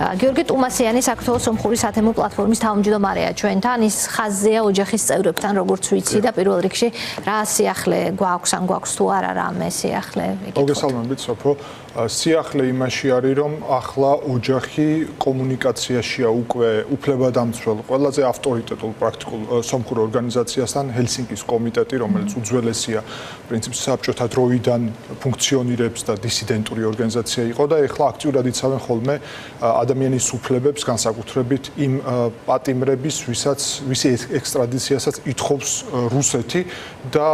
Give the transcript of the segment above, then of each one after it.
გიორგი ტუმასიანი საქართველოს სომხური სათემო პლატფორმის თავმჯდომარეა ჩვენთან. ის ხაზზეა ოჯახის წევრებთან, როგორც ვიცი და პირველ რიგში რა სიახლე გვაქვს, ან გვაქვს თუ არა რამე სიახლე? მოგესალმებით, სოფო. სიახლე იმაში არის, რომ ახლა ოჯახი კომუნიკაციაშია უკვე უფლებადამცველ ყველაზე ავტორიტეტულ პრაქტიკულ სომხურ ორგანიზაციასთან ჰელსინკის კომიტეტი, რომელიც უძველესია პრინციპს საბჭოთა დროიდან ფუნქციონირებს და დისიდენტური ორგანიზაცია იყო და ეხლა აქტიურად იცავენ ხოლმე ადამიანის უფლებებს, განსაკუთრებით იმ პატიმრების, ვისი ექსტრადიციასაც ითხოვს რუსეთი და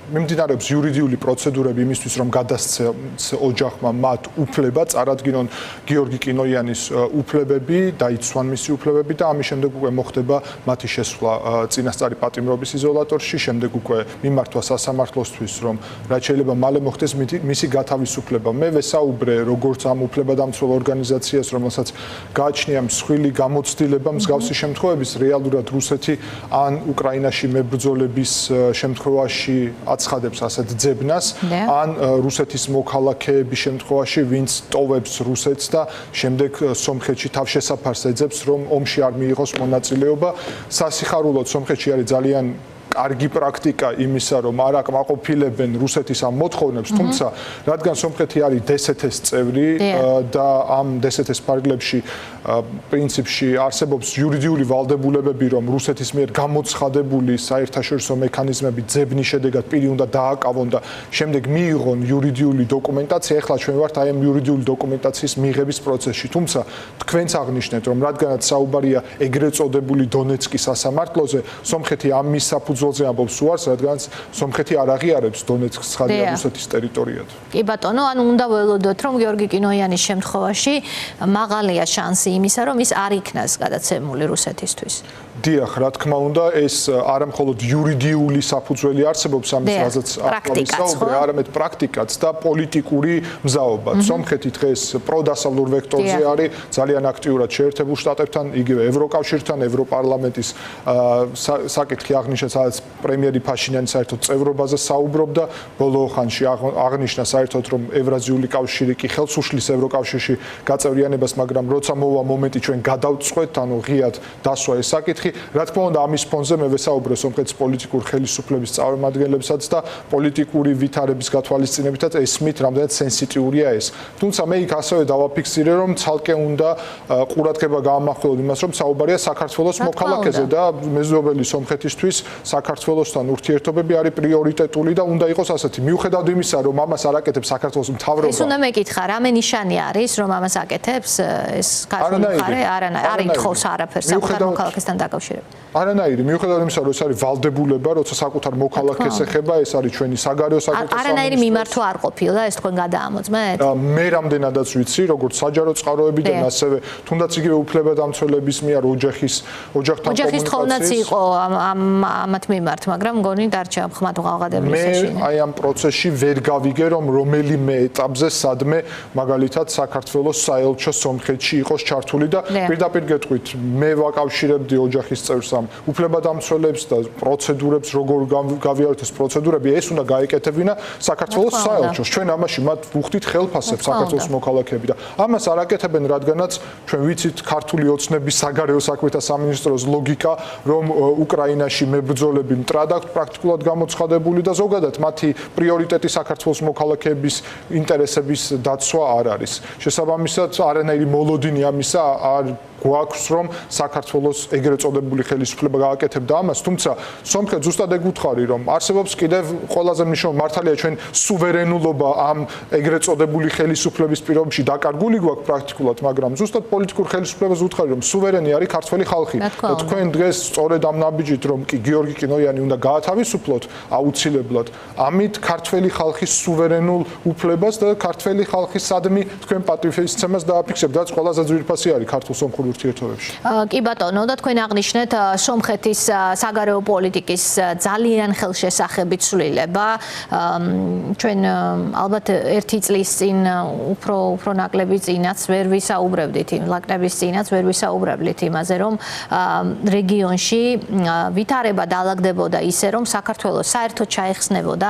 მიმდინარეობს იურიდიული პროცედურები იმისთვის, რომ გადასცეს ოჯახმა მათ უფლება, წარადგინონ გიორგი კინოიანის უფლებები, დაიცვან მისი უფლებები და ამის შემდეგ უკვე მოხდება მათი შესვლა წინასწარი პატიმრობის იზოლატორში, შემდეგ უკვე მიმართვა სასამართლოსთვის, რომ რაც შეიძლება მალე მოხდეს მისი გათავისუფლება. მე ვესაუბრე როგორც ამ უფლებადამცველ ორგანიზაციას, რომელსაც გააჩნია მსხვილი გამოცდილება მსგავსი შემთხვევების, რეალურად რუსეთი ან უკრაინაში მებრძოლების შემთხვევაში აცხადებს ასეთ ძებნას, ან რუსეთის მოქალაქეების შემთხვევაში, ვინც ტოვებს რუსეთს და შემდეგ სომხეთში თავშესაფარს ეძებს, რომ ომში არ მიიღოს მონაწილეობა. სასიხარულოდ სომხეთში არის ძალიან კარგი პრაქტიკა იმისა, რომ არ აკმაყოფილებენ რუსეთის ამ მოთხოვნებს, თუმცა რადგან სომხეთი არის DST-ის წევრი და ამ DST-ის ფარგლებში პრინციპში არსებობს იურიდიული ვალდებულებები, რომ რუსეთის მიერ გამოცხადებული საერთაშორისო მექანიზმები ძებნის შედეგად პირი უნდა დააკავონ და შემდეგ მიიღონ იურიდიული დოკუმენტაცია, ეხლა ჩვენ ვართ აი ამ იურიდიული დოკუმენტაციის მიღების პროცესში, თუმცა თქვენც აღნიშნეთ, რომ რადგანაც საუბარია ეგრეთ წოდებული დონეცკის სასამართლოზე, სომხეთი ამ მის საფუძველზე ამბობს უარს, რადგანაც სომხეთი არ აღიარებს დონეცკს ხარია რუსეთის ტერიტორიად. კი ბატონო, ანუ უნდა ველოდოთ, რომ გიორგი კინოიანის შემთხვევაში მაღალია შანსი იმისა, რომ ის არ იქნას გადაცემული რუსეთისთვის. დიახ, რა თქმა უნდა, ეს არა მხოლოდ იურიდიული საფუძველი არსებობს ამის, რაზეც ვისაუბრე, არამედ პრაქტიკაც და პოლიტიკური მზაობა. სომხეთი დღეს პროდასავლურ ვექტორზე არის, ძალიან აქტიურად შეერთებულ შტატებთან, იგივე ევროკავშირთან, ევროპარლამენტის საკითხი აღნიშნა, სადაც პრემიერი ფაშინიანი საერთოდ წევრობაზე საუბრობდა, ბოლო ხანში აღნიშნა საერთოდ, რომ ევრაზიული კავშირი კი ხელს უშლის ევროკავშირში გაწევრიანებას, მაგრამ როცა მოვა მომენტი ჩვენ გადავწყვეტ, ანუ ღიად დასვა ეს საკითხი. რა თქმა უნდა, ამის ფონზე მე ვესაუბრე სომხეთის პოლიტიკური ხელისუფლების წარმომადგენლებსაც და პოლიტიკური ვითარების გათვალისწინებითაც ესმით, რამდენად სენსიტიურია ეს. თუმცა მე იქ ასევე დავაფიქსირე, რომ ცალკე უნდა ყურადღება გაამახვილოთ იმას, რომ საუბარია საქართველოს მოქალაქეზე და მეზობელი სომხეთისთვის საქართველოსთან ურთიერთობები არის პრიორიტეტული და უნდა იყოს ასეთი. მიუხედავად იმისა, რომ ამას არ აკეთებს საქართველოს მთავრობა. ეს უნდა მეკითხა, რამე ნიშანი არის, რომ ამას აკეთებს ეს ქართული მხარე? არ ითხოვს არაფერს საკუთარ მოქალაქესთან დაკავშირებით. არანაირი, მიუხედავად იმისა, რომ ეს არის ვალდებულება, როცა საკუთარ მოქალაქეს ეხება, ეს არის ჩვენი საგარეო საქმეთა სამინისტრო. არანაირი მიმართვა არ ყოფილა ეს თქვენ გადაამოწმეთ? მე რამდენადაც ვიცი, როგორც საჯარო წყაროებიდან, ასევე თუნდაც იგივე უფლებადამცველების მიერ ოჯახთან ოჯახის თხოვნაც იყო ამათ მიმართ, მაგრამ მგონი დარჩა ხმად ყალღადებლის საშინე. მე აი ამ პროცესში ვერ გავიგე, რომ რომელიმე ეტაპზე სადმე მაგალითად საქართველოს საელჩო სომხეთში იყოს ჩართული და პირდაპირ გეტყვით, მე ვაკავშირებდი ოჯახის წევრს ამ უფლებადამცველებს და პროცედურებს, როგორ გავიაროთ ეს პროცედურები, ეს უნდა გაეკეთებინა საქართველოს საელჩოს. ჩვენ ამაში მათ ვუხდით ხელფასებს საქართველოს მოქალაქეები და ამას არ აკეთებენ, რადგანაც ჩვენ ვიცით ქართული ოცნების საგარეო საქმეთა სამინისტროს ლოგიკა, რომ უკრაინაში მებრძოლები მტრად აქვთ პრაქტიკულად გამოცხადებული და ზოგადად მათი პრიორიტეტი საქართველოს მოქალაქეების ინტერესების დაცვა არ არის. შესაბამისად, არანაირი მოლოდინი ამისა არ გვაქვს, რომ საქართველოს ეგრეთ წოდებული ხელისუფლება გააკეთებდა ამას, თუმცა სომხეთს ზუსტად ეგ უთხარი, რომ არსებობს კიდევ ყველაზე მნიშვნელოვანი მართალია ჩვენ სუვერენულობა ამ ეგრეთ წოდებული ხელისუფლების პირობებში დაკარგული გვაქვს პრაქტიკულად, მაგრამ ზუსტად პოლიტიკურ ხელისუფლებას უთხარი, რომ სუვერენი არის ქართველი ხალხი და თქვენ დღეს სწორედ ამ ნაბიჯით, რომ კი გიორგი კინოიანი უნდა გაათავისუფლოთ აუცილებლად, ამით ქართველი ხალხის სუვერენულ უფლებას და ქართველი ხალხის სადმი თქვენ პატივისცემას დააფიქსებთ, რაც ყველაზე ძვირფასი არის ქართულ-სომხურ ურთიერთობებში. კი ბატონო, და თქვენ აღნიშნეთ სომხეთის საგარეო პოლიტიკის ძალიან ხელშესახებით ცვლილება. ჩვენ ალბათ ერთი წლის წინ უფრო ნაკლები წინაც ვერ ვისაუბრებდით იმ ლაკნების წინაც ვერ ვისაუბრებდით იმაზე, რომ რეგიონში ვითარება დაალაგდებოდა ისე, რომ საქართველოს საერთოდ ჩაეხსნებოდა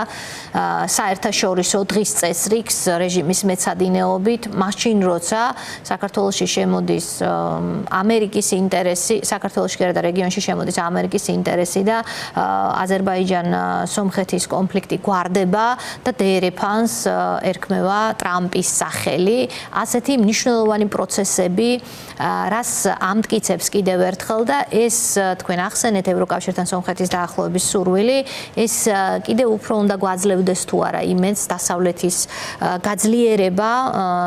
საერთაშორისო დღის წესრიგს რეჟიმის მეცადინეობით, მაშინ როცა საქართველოში შემოდის ამერიკის ინტერესი, საქართველოში კი არა და რეგიონში შემოდის ამერიკის ინტერესი და აზერბაიჯან-სომხეთის კონფლიქტი გვარდება და დერეფანს ერქმევა ტრამპის სახელი. ასეთი მნიშვნელოვანი პროცესები, რას ამტკიცებს კიდევ ერთხელ და ეს თქვენ ახსენეთ ევროკავშირთან სომხეთის დაახლოების სურვილი, ეს კიდევ უფრო უნდა გვაძლევდეს თუ არა იმედს დასავლეთის გაძლიერება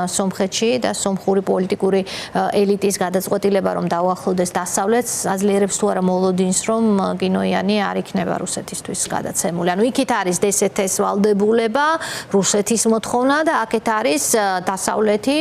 სომხეთში და სომხური პოლიტიკური ელიტის გადაწყვეტილება რომ დაუახლოვდეს დასავლეთს, აძლიერებს თუ არა მოლოდინს, რომ კინოიანი არ იქნება რუსეთისთვის გადაცემული. ანუ იქით არის დსთ-ს ვალდებულება, რუსეთის მოთხოვნა და აქეთ არის დასავლეთი,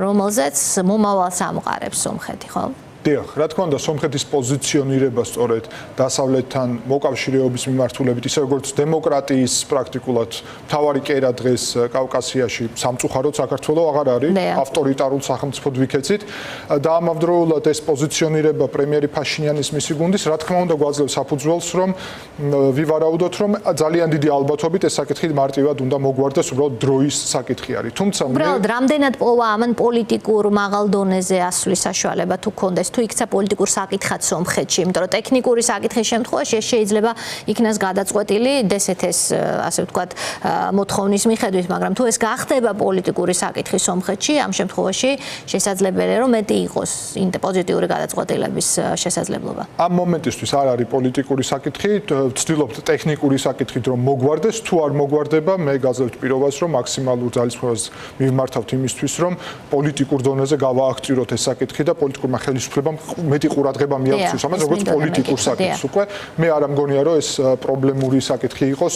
რომელზეც მომავალს ამყარებს სომხეთი, ხო? დიახ, რა თქმა უნდა, სომხეთის პოზიციონირება სწორედ დასავლეთთან მოკავშირეობის მიმართულებით, ისე როგორც დემოკრატიის პრაქტიკულად მთავარი კერა დღეს კავკასიაში სამწუხაროდ საქართველოს აღარ არის ავტორიტარულ სახელმწიფოდ ვიქეცით და ამავდროულად ეს პოზიციონირება პრემიერი ფაშინიანის მისი გუნდის, რა თქმა უნდა, გვაძლევს საფუძველს, რომ ვივარაუდოთ, რომ ძალიან დიდი ალბათობით ეს საკითხი მარტივად უნდა მოგვარდეს, უბრალოდ დროის საკითხი არის. თუმცა უბრალოდ რამდენად პოვა ამან პოლიტიკურ მაღალ დონეზე ასვლის საშუალება თუ კონდეს თუ იქცა პოლიტიკურ საკითხად სომხეთში, იმიტომ რომ ტექნიკური საკითხის შემთხვევაში ეს შეიძლება იქნას გადაწყვეტილი დსთ-ს, ასე ვთქვათ, მოთხოვნის მიხედვით, მაგრამ თუ ეს გახდება პოლიტიკური საკითხი სომხეთში, ამ შემთხვევაში შესაძლებელია რომ მეტი იყოს პოზიტიური გადაწყვეტილების შესაძლებლობა. ამ მომენტისთვის არ არის პოლიტიკური საკითხი, ვცდილობთ ტექნიკური საკითხით რომ მოგვარდეს, თუ არ მოგვარდება, მე გაძლევთ პირობას, რომ მაქსიმალურ ძალისხმევას მივმართავთ იმისთვის, რომ პოლიტიკურ დონეზე გავააქტიუროთ ეს საკითხი და პოლიტიკურმა ხელისუფლებამ მეტი ყურადღება მიაქციოს ამას როგორც პოლიტიკურ საკითხს უკვე. მე არ ამგონია რომ ეს პრობლემური საკითხი იყოს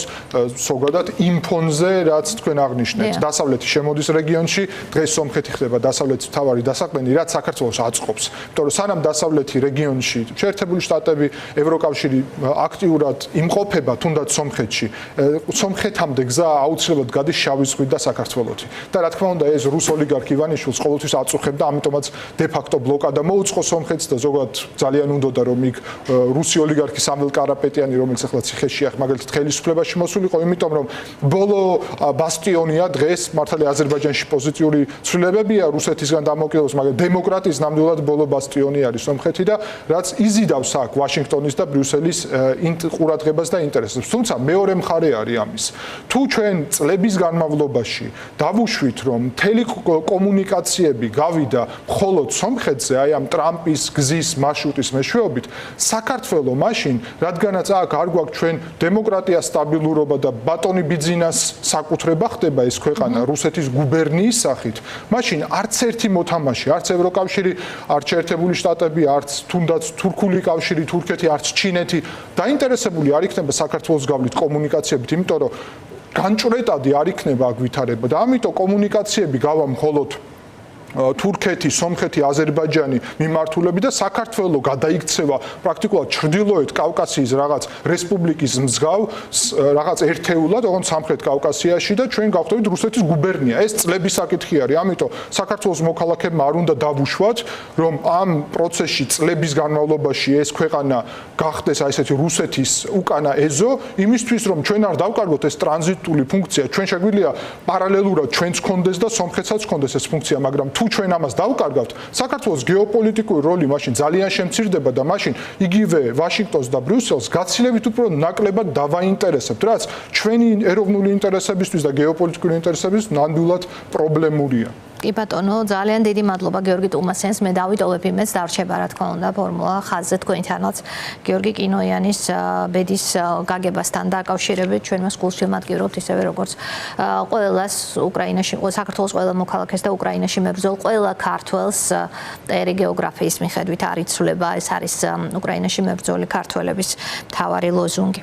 ზოგადად იმ ფონზე, რაც თქვენ აღნიშნეთ. დასავლეთი შემოდის რეგიონში, დღეს სომხეთი ხდება დასავლეთის მთავარი დასაყრდენი, რაც საქართველოს აწყობს. იმიტომ რომ სანამ დასავლეთი რეგიონში, შეერთებული შტატები, ევროკავშირი აქტიურად იმყოფება თუნდაც სომხეთში, სომხეთამდე გზა აუცილებლად გადის შავი ზღვით და საქართველოთი. და რა თქმა უნდა, ეს რუს ოლიგარქი ივანიშვილს ყოველთვის აწუხებდა, ამიტომაც დე ფაქტო ბლოკადა მოუწყო სომხეთს და ზოგადად ძალიან უნდოდა რომ იქ რუსი ოლიგარქი სამველ კარაპეტიანი, რომელიც ახლა ციხეშია, მაგალითად ხელისუფლებაში მოსულიყო, იმიტომ რომ ბოლო ბასტიონია დღეს მართალია აზერბაიჯანში პოზიტიური ცვლილებებია რუსეთისგან დამოუკიდებლობის, მაგრამ დემოკრატიის ნამდვილად ბოლო ბასტიონი არის სომხეთი და რაც იზიდავს აქ ვაშინგტონის და ბრიუსელის ყურადღებას და ინტერესებს. თუმცა მეორე მხარე არის ამის. თუ ჩვენ წლების განმავლობაში დავუშვით რომ მთელი კომუნიკაციები გავიდა მხოლოდ სომხეთზე, აი ამ ტრამპის გზის მარშრუტის მეშვეობით, საქართველოს მაშინ, რადგანაც აქ არ გვაქვს ჩვენ დემოკრატია, სტაბილურობა და ბატონი ბიძინას საკუთრება ხდება ეს ქვეყანა რუსეთის გუბერნიის სახით, მაშინ არც ერთი მოთამაშე, არც ევროკავშირი, არც შეერთებული შტატები, არც თუნდაც თურქული კავშირი, თურქეთი, არც ჩინეთი დაინტერესებული არ იქნება საქართველოს გავლით კომუნიკაციებით, იმიტომ რომ განჭვრეტადი არ იქნება აქ ვითარება და ამიტომ კომუნიკაციები გავა მხოლოდ თურქეთი, სომხეთი, აზერბაიჯანი მიმართულები და საქართველოს გადაიქცევა პრაქტიკულად ჩრდილოეთ კავკასიის რაღაც რესპუბლიკის მსგავ რაღაც ერთეულად, როგორც სამხრეთ კავკასიაში და ჩვენ გავხდებით რუსეთის გუბერნია. ეს წლების საკითხი არის. ამიტომ საქართველოს მოქალაქეებმა არ უნდა დავუშვათ, რომ ამ პროცესში წლების განმავლობაში ეს ქვეყანა გახდეს აი ესეთი რუსეთის უკანა ეზო, იმისთვის რომ ჩვენ არ დავკარგოთ ეს ტრანზიტული ფუნქცია, ჩვენ შეგვიძლია პარალელურად ჩვენც გქონდეს და სომხეთსაც გქონდეს ეს ფუნქცია, მაგრამ თუ ჩვენ ამას დავკარგავთ, საქართველოს გეოპოლიტიკური როლი მაშინ ძალიან შემცირდება და მაშინ იგივე ვაშინგტონს და ბრიუსელს გაცილებით უფრო ნაკლებად დავაინტერესებთ, რაც ჩვენი ეროვნული ინტერესებისთვის და გეოპოლიტიკური ინტერესებისთვის ნამდვილად პრობლემურია. კი ბატონო, ძალიან დიდი მადლობა გიორგი ტუმასიანს. მე დავიტოვებ იმედს, დარჩება რა თქმა უნდა ფორმულა ხაზზე თქვენთანაც გიორგი კინოიანის ბედის გაგებასთან დაკავშირებით. ჩვენ მას გულში ვმატკივრობთ ისევე როგორც ყველას უკრაინაში, საქართველოს ყველა მოქალაქეს და უკრაინაში მებრძოლ ყველა ქართველს ერი გეოგრაფიის მიხედვით არ იცვლება. ეს არის უკრაინაში მებრძოლი ქართველების მთავარი ლოზუნგი.